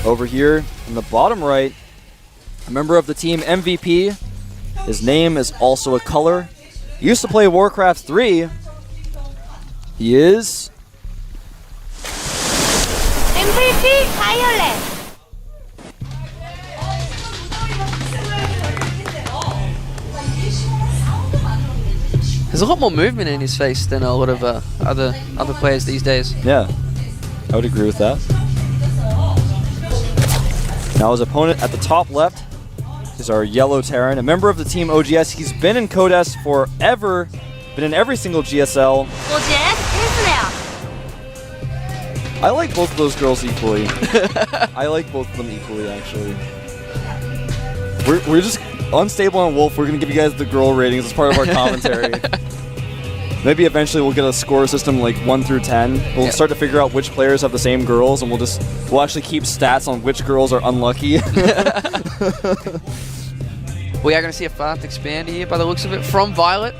Over here in the bottom right, a member of the team MVP. His name is also a color. He used to play Warcraft 3. He is MVP viOLet. There's a lot more movement in his face than a lot of other players these days. Yeah, I would agree with that. Now his opponent at the top left is our yellow Terran, a member of the team OGS. He's been in Codes forever, been in every single GSL. OGS Ensnare. I like both of those girls equally. I like both of them equally, actually. We're just unstable on Wolf. We're going to give you guys the girl ratings as part of our commentary. Maybe eventually we'll get a score system like 1 through 10. We'll start to figure out which players have the same girls, and we'll actually keep stats on which girls are unlucky. We are going to see a fast expand here by the looks of it from viOLet.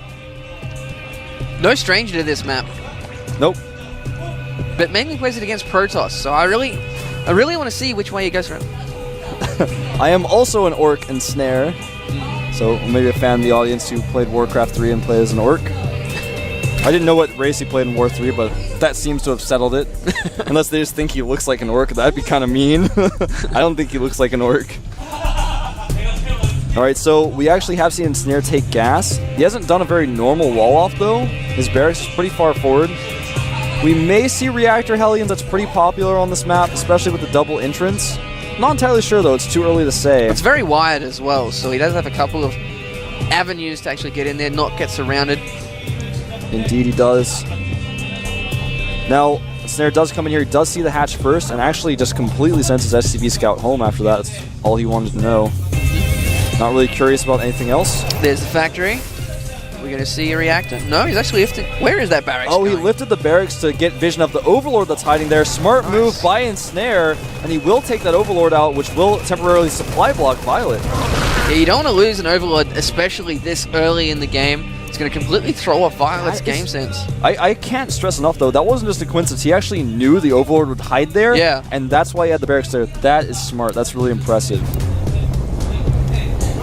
No stranger to this map. Nope. But mainly plays it against Protoss, so I really want to see which way he goes around. I am also an orc Ensnare, so maybe a fan of the audience who played Warcraft 3 and plays as an orc. I didn't know what race he played in War 3, but that seems to have settled it. Unless they just think he looks like an orc, that'd be kind of mean. I don't think he looks like an orc. Alright, so we actually have seen Ensnare take gas. He hasn't done a very normal wall-off, though. His barracks is pretty far forward. We may see Reactor Hellions. That's pretty popular on this map, especially with the double entrance. Not entirely sure, though. It's too early to say. It's very wide as well, so he does have a couple of avenues to actually get in there, not get surrounded. Indeed he does. Now, Ensnare does come in here. He does see the hatch first, and actually just completely sends his SCV scout home after that. That's all he wanted to know. Not really curious about anything else. There's the factory. We're going to see a reactor. No, he's actually lifting. Where is that barracks Oh, going? he lifted the barracks to get vision of the Overlord that's hiding there. Smart move by Ensnare, and he will take that Overlord out, which will temporarily supply block viOLet. Yeah, you don't want to lose an Overlord, especially this early in the game. It's going to completely throw off viOLet's game sense. I can't stress enough, though, that wasn't just a coincidence. He actually knew the Overlord would hide there, and that's why he had the barracks there. That is smart. That's really impressive.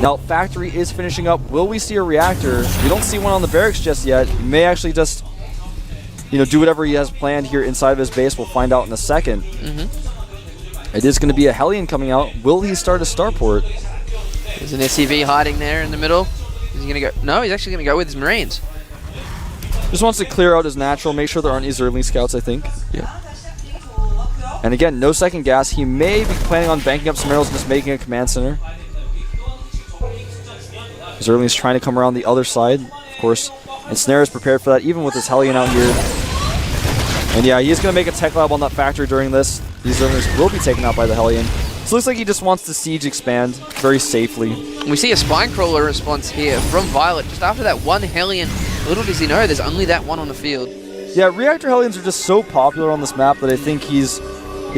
Now, factory is finishing up. Will we see a reactor? We don't see one on the barracks just yet. He may actually just, do whatever he has planned here inside of his base. We'll find out in a second. It is going to be a Hellion coming out. Will he start a starport? There's an SCV hiding there in the middle. Is he going to go? No, he's actually going to go with his Marines. Just wants to clear out his natural, make sure there aren't any Zergling scouts, I think. Yeah. And again, no second gas. He may be planning on banking up some arrows and just making a command center. Zergling's trying to come around the other side, of course. Ensnare is prepared for that, even with his Hellion out here. And yeah, he's going to make a tech lab on that factory during this. These Zerglings will be taken out by the Hellion. So it looks like he just wants to siege expand very safely. We see a Spinecrawler response here from viOLet. Just after that one Hellion, little does he know there's only that one on the field. Yeah, Reactor Hellions are just so popular on this map that I think he's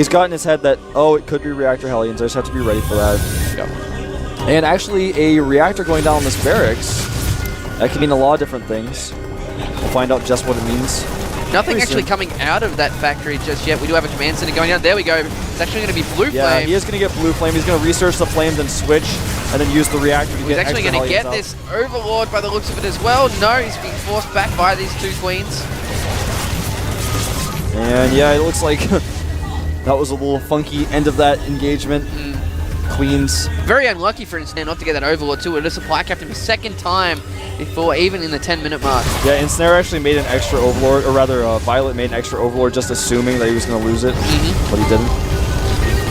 got in his head that, oh, it could be Reactor Hellions. I just have to be ready for that. Yeah. And actually, a reactor going down this barracks, that can mean a lot of different things. We'll find out just what it means. Nothing actually coming out of that factory just yet. We do have a command center going down. There we go. It's actually going to be Blue Flame. Yeah, he is going to get Blue Flame. He's going to research the flame, then switch, and then use the reactor to get extra. He's actually going to get this Overlord by the looks of it as well. No, he's being forced back by these two queens. And yeah, it looks like that was a little funky end of that engagement. Queens. Very unlucky for Ensnare not to get that Overlord too. It is supply captain for second time before even in the 10-minute mark. Yeah, Ensnare actually made an extra Overlord, or rather viOLet made an extra Overlord just assuming that he was going to lose it, but he didn't.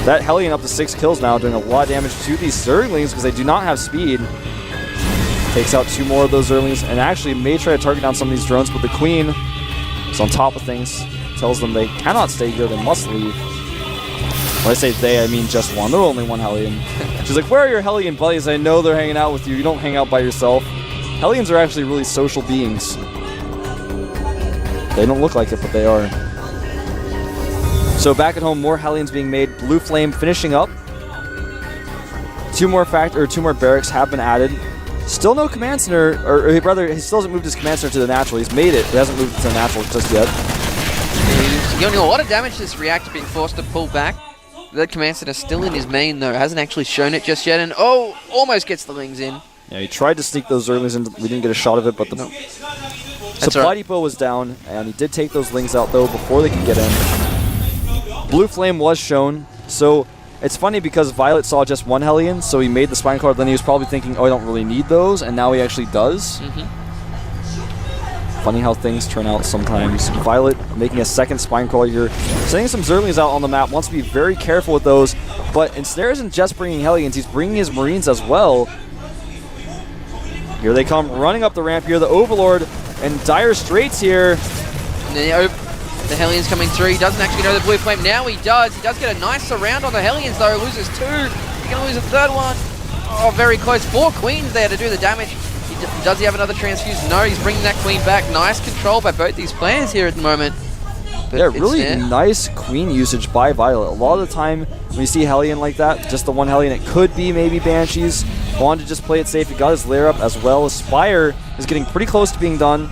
That Hellion up to 6 kills now, doing a lot of damage to these Zerglings because they do not have speed. Takes out 2 more of those Zerglings and actually may try to target down some of these drones, but the Queen is on top of things, tells them they cannot stay here, they must leave. When I say they, I mean just one. There were only one Hellion. She's like, where are your Hellion buddies? I know they're hanging out with you. You don't hang out by yourself. Hellions are actually really social beings. They don't look like it, but they are. So back at home, more Hellions being made. Blue Flame finishing up. 2 more barracks have been added. Still no command center, or rather, he still hasn't moved his command center to the natural. He's made it, but he hasn't moved it to the natural just yet. He's doing a lot of damage to this reactor being forced to pull back. That Command Center still in his main, though. Hasn't actually shown it just yet. And, oh, almost gets the Lings in. Yeah, he tried to sneak those Zerglings in. We didn't get a shot of it, but the supply depot was down, and he did take those Lings out, though, before they could get in. Blue Flame was shown, so it's funny because viOLet saw just one Hellion, so he made the Spine Card, then he was probably thinking, oh, I don't really need those, and now he actually does. Funny how things turn out sometimes. viOLet making a second Spine Crawler here, sending some Zerglings out on the map, wants to be very careful with those, but Ensnare isn't just bringing Hellions, he's bringing his Marines as well. Here they come, running up the ramp here, the Overlord in dire straits here. And the Hellions coming through. He doesn't actually know the Blue Flame. Now he does. He does get a nice surround on the Hellions, though. Loses 2. He's going to lose a third one. Oh, very close. 4 Queens there to do the damage. Does he have another transfuse? No, he's bringing that Queen back. Nice control by both these players here at the moment. But yeah, really nice Queen usage by viOLet. A lot of the time when you see Hellion like that, just the one Hellion, it could be maybe Banshees. Wanted to just play it safe. He got his lair up as well. Spire is getting pretty close to being done.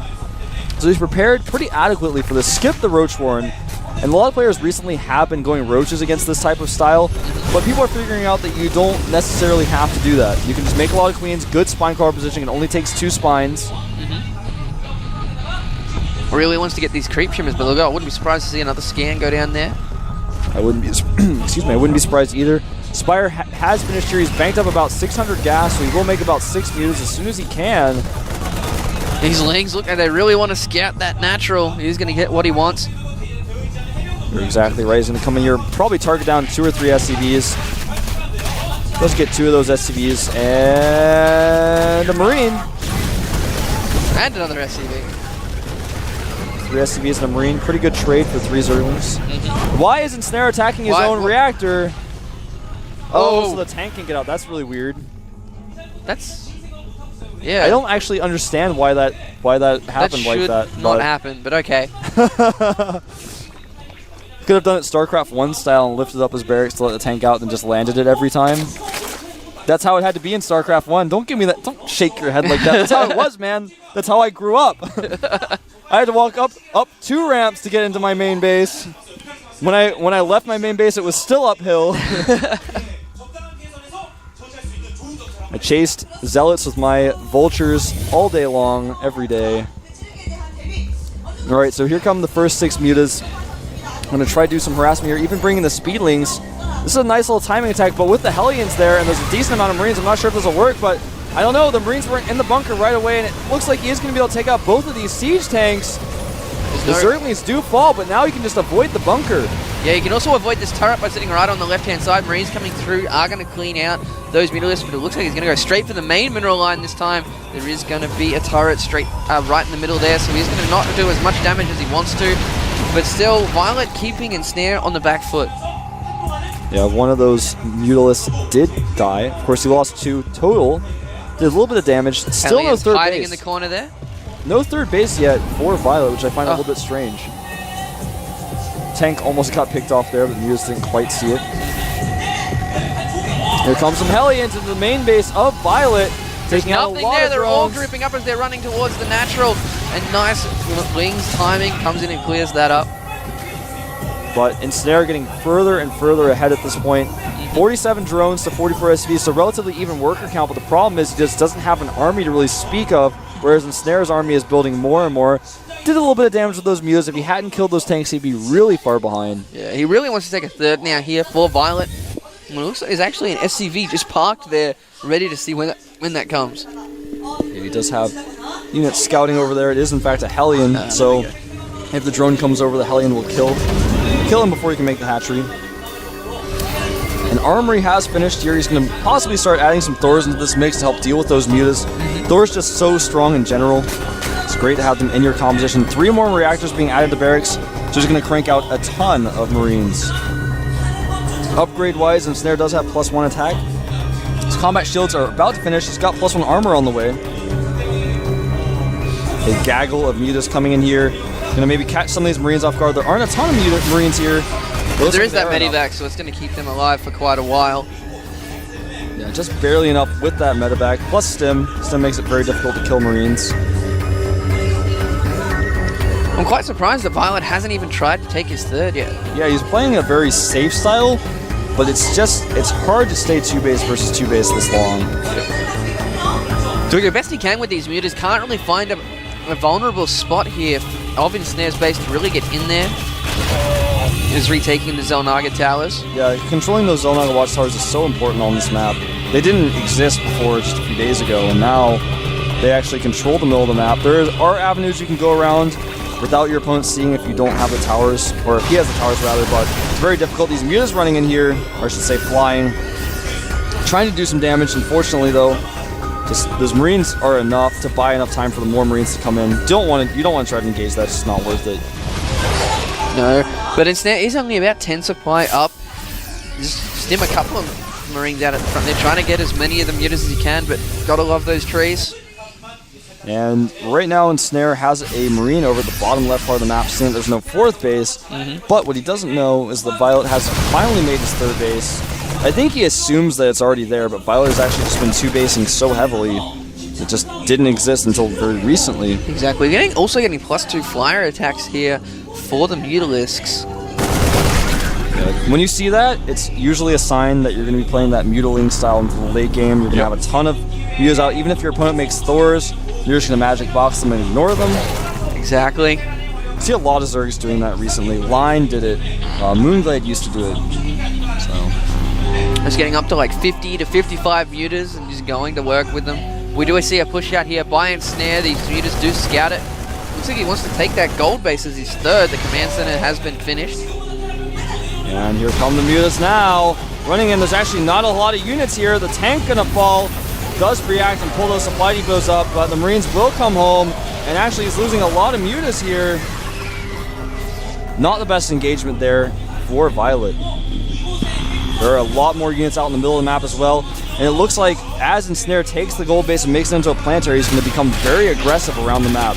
So he's prepared pretty adequately for this. Skip the Roach Warren. And a lot of players recently have been going Roaches against this type of style, but people are figuring out that you don't necessarily have to do that. You can just make a lot of Queens, good Spine Crawler positioning. It only takes 2 Spines. Really wants to get these creep shimmers, but look, I wouldn't be surprised to see another scan go down there. I wouldn't be, excuse me, I wouldn't be surprised either. Spire has finished here. He's banked up about 600 gas, so he will make about 6 meters as soon as he can. These Lings look like they really want to scout that natural. He's going to get what he wants. You're exactly right. He's going to come in here, probably target down 2 or 3 SCVs. Let's get 2 of those SCVs and a Marine. And another SCV. 3 SCVs and a Marine. Pretty good trade for 3 Zerglings. Why isn't Ensnare attacking his own reactor? Oh, so the tank can get out. That's really weird. That's... Yeah. I don't actually understand why that happened like that. That should not happen, but okay. Could have done it StarCraft 1 style and lifted up his barracks to let the tank out and just landed it every time. That's how it had to be in StarCraft 1. Don't give me that. Don't shake your head like that. That's how it was, man. That's how I grew up. I had to walk up 2 ramps to get into my main base. When I left my main base, it was still uphill. I chased Zealots with my Vultures all day long, every day. Alright, so here come the first 6 mutas. I'm going to try to do some harassment here, even bringing the Speedlings. This is a nice little timing attack, but with the Hellions there, and there's a decent amount of Marines, I'm not sure if this will work, but I don't know. The Marines weren't in the bunker right away, and it looks like he is going to be able to take out both of these siege tanks. The Zerglings do fall, but now he can just avoid the bunker. Yeah, you can also avoid this turret by sitting right on the left-hand side. Marines coming through are going to clean out those Mutalisks, but it looks like he's going to go straight for the main mineral line this time. There is going to be a turret straight right in the middle there, so he's going to not do as much damage as he wants to. But still, viOLet keeping Ensnare on the back foot. Yeah, one of those Mutalisks did die. Of course, he lost 2 total. Did a little bit of damage. Still no third hiding base. In the corner there. No third base yet for viOLet, which I find a little bit strange. Tank almost got picked off there, but the Mutas didn't quite see it. Here comes some Hellions into the main base of viOLet. There's nothing there. They're all grouping up as they're running towards the natural. And nice Wings timing comes in and clears that up. But Ensnare getting further and further ahead at this point. 47 drones to 44 SCVs, so relatively even worker count, but the problem is he just doesn't have an army to really speak of, whereas Ensnare's army is building more and more. Did a little bit of damage with those mutas. If he hadn't killed those tanks, he'd be really far behind. Yeah, he really wants to take a third now here for viOLet. Well, it looks like there's actually an SCV just parked there, ready to see when that comes. Yeah, he does have units scouting over there. It is, in fact, a Hellion, so if the drone comes over, the Hellion will kill him before he can make the hatchery. An armory has finished here. He's going to possibly start adding some Thors into this mix to help deal with those mutas. Thor's just so strong in general. It's great to have them in your composition. 3 more reactors being added to barracks, so he's going to crank out a ton of Marines. Upgrade-wise, Ensnare does have +1 attack. His combat shields are about to finish. He's got +1 armor on the way. A gaggle of mutas coming in here. Going to maybe catch some of these Marines off guard. There aren't a ton of Marines here. There is that medivac, so it's going to keep them alive for quite a while. Yeah, just barely enough with that medivac. Plus Stim. Stim makes it very difficult to kill Marines. I'm quite surprised that viOLet hasn't even tried to take his third yet. Yeah, he's playing a very safe style. but it's hard to stay 2-base versus 2-base this long. Doing the best he can with these mutas, can't really find a vulnerable spot here of Ensnare's base to really get in there. Is retaking the Xel'Naga towers. Yeah, controlling those Xel'Naga watchtowers is so important on this map. They didn't exist before just a few days ago, and now they actually control the middle of the map. There are avenues you can go around without your opponent seeing if you don't have the towers, or if he has the towers rather, but it's very difficult. These mutas running in here, or I should say flying, trying to do some damage. Unfortunately though, just those Marines are enough to buy enough time for the more Marines to come in. You don't want to try to engage that, it's just not worth it. No, but Ensnare is only about 10 supply up. Just stim a couple of Marines out at the front. They're trying to get as many of the mutas as you can, but gotta love those trees. And right now Ensnare has a Marine over the bottom left part of the map, seeing that there's no 4th base. But what he doesn't know is that viOLet has finally made his 3rd base. I think he assumes that it's already there, but viOLet has actually just been 2-basing so heavily, it just didn't exist until very recently. Exactly. We're also getting +2 flyer attacks here for the Mutalisks. When you see that, it's usually a sign that you're going to be playing that Mutaling style into the late game. You're going to have a ton of mutas out. Even if your opponent makes Thors, you're just going to magic box them and ignore them. Exactly. I see a lot of Zergs doing that recently. Line did it. Moonglade used to do it. So Just getting up to like 50 to 55 mutas and just going to work with them. We do see a push out here by Ensnare. These mutas do scout it. Looks like he wants to take that gold base as his 3rd. The command center has been finished. And here come the mutas now. Running in, there's actually not a lot of units here. The tank gonna fall. Does react and pull those supply depots up, but the Marines will come home. And actually he's losing a lot of mutas here. Not the best engagement there for viOLet. There are a lot more units out in the middle of the map as well. And it looks like as Ensnare takes the gold base and makes it into a planetary, he's going to become very aggressive around the map.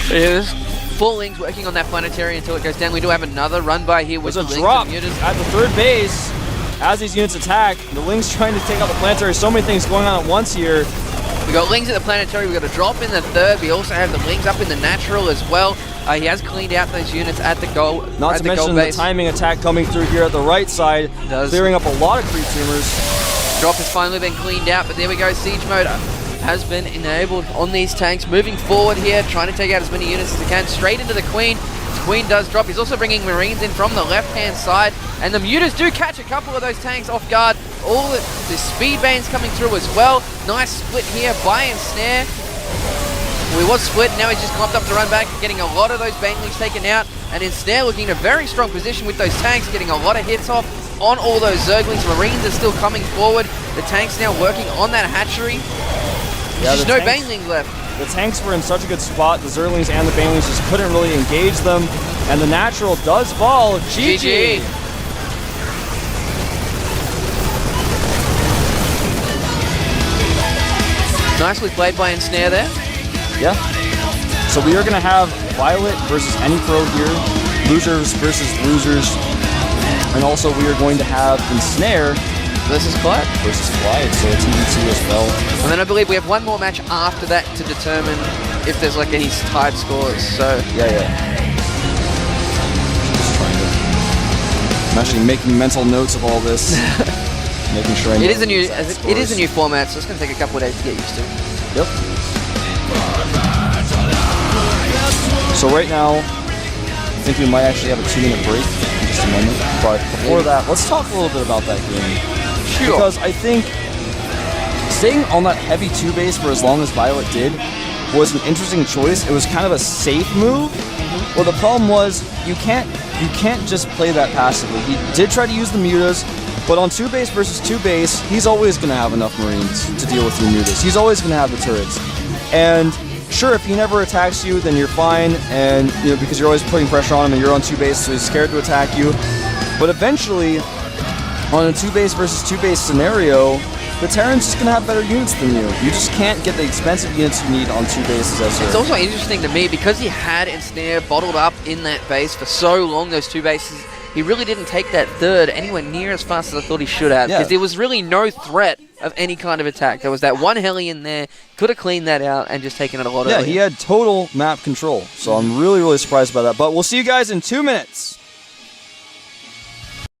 There's 4 Lings working on that planetary until it goes down. We do have another run by here with There's the a drop Lings and mutas. at the 3rd base as these units attack. The Lings trying to take out the planetary. So many things going on at once here. We got Lings at the planetary. We got a drop in the 3rd. We also have the Lings up in the natural as well. He has cleaned out those units at the goal. Not to mention the timing attack coming through here at the right side, clearing up a lot of creep tumors. Drop has finally been cleaned out, but there we go. Siege mode has been enabled on these tanks. Moving forward here, trying to take out as many units as they can. Straight into the Queen. The Queen does drop. He's also bringing Marines in from the left-hand side. And the mutas do catch a couple of those tanks off guard. All the speed bands coming through as well. Nice split here by Ensnare. We was split, now he's just clumped up to run back, getting a lot of those Banelings taken out, and Ensnare looking in a very strong position with those tanks, getting a lot of hits off on all those Zerglings. Marines are still coming forward. The tanks now working on that hatchery. There's no Banelings left. The tanks were in such a good spot, the Zerglings and the Banelings just couldn't really engage them, and the natural does fall. GG! Nicely played by Ensnare there. Yeah. So we are going to have viOLet versus any pro here, losers versus losers, and also we are going to have Ensnare versus Clyde. So it's EDT as well. And then I believe we have one more match after that to determine if there's like any tied scores. So yeah. Just trying to. I'm actually making mental notes of all this, making sure I know. It is a new format, so it's going to take a couple of days to get used to. Yep. So right now, I think we might actually have a 2-minute break in just a moment. But before that, let's talk a little bit about that game. Sure. Because I think staying on that heavy 2-base for as long as viOLet did was an interesting choice. It was kind of a safe move. Well, the problem was you can't just play that passively. He did try to use the mutas, but on 2-base versus 2-base, he's always going to have enough Marines to deal with your mutas. He's always going to have the turrets. And sure, if he never attacks you, then you're fine, and because you're always putting pressure on him and you're on 2-base, so he's scared to attack you. But eventually, on a 2-base versus 2-base scenario, the Terran's just going to have better units than you. You just can't get the expensive units you need on 2 bases as It's also interesting to me, because he had Ensnare bottled up in that base for so long, those 2 bases, he really didn't take that 3rd anywhere near as fast as I thought he should have, because there was really no threat of any kind of attack. There was that one Hellion there, could have cleaned that out and just taken it a lot earlier. Yeah, he had total map control, so I'm really, really surprised by that. But we'll see you guys in 2 minutes.